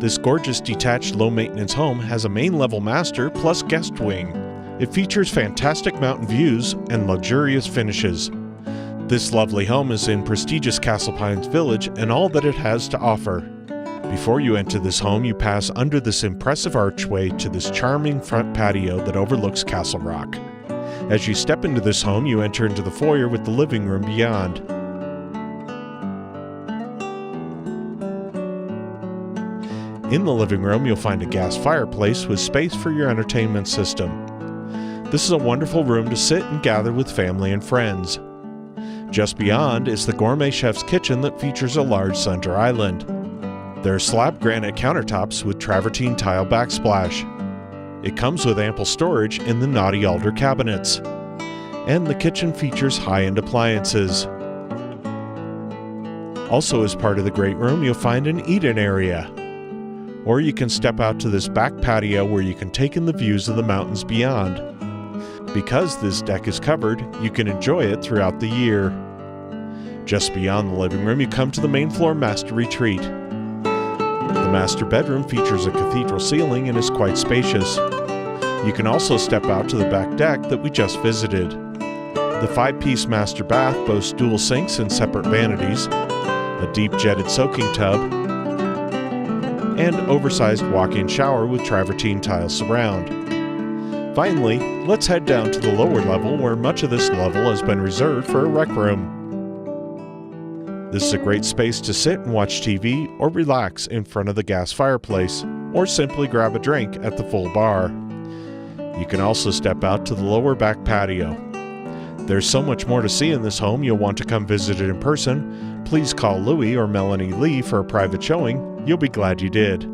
This gorgeous detached low-maintenance home has a main-level master plus guest wing. It features fantastic mountain views and luxurious finishes. This lovely home is in prestigious Castle Pines Village and all that it has to offer. Before you enter this home, you pass under this impressive archway to this charming front patio that overlooks Castle Rock. As you step into this home, you enter into the foyer with the living room beyond. In the living room, you'll find a gas fireplace with space for your entertainment system. This is a wonderful room to sit and gather with family and friends. Just beyond is the gourmet chef's kitchen that features a large center island. There are slab granite countertops with travertine tile backsplash. It comes with ample storage in the knotty alder cabinets. And the kitchen features high-end appliances. Also, as part of the great room, you'll find an eat-in area. Or you can step out to this back patio where you can take in the views of the mountains beyond. Because this deck is covered, you can enjoy it throughout the year. Just beyond the living room, you come to the main floor master retreat. The master bedroom features a cathedral ceiling and is quite spacious. You can also step out to the back deck that we just visited. The 5-piece master bath boasts dual sinks and separate vanities, a deep jetted soaking tub, and oversized walk-in shower with travertine tile surround. Finally, let's head down to the lower level where much of this level has been reserved for a rec room. This is a great space to sit and watch TV or relax in front of the gas fireplace, or simply grab a drink at the full bar. You can also step out to the lower back patio. There's so much more to see in this home you'll want to come visit it in person. Please call Louie or Melanie Lee for a private showing. You'll be glad you did.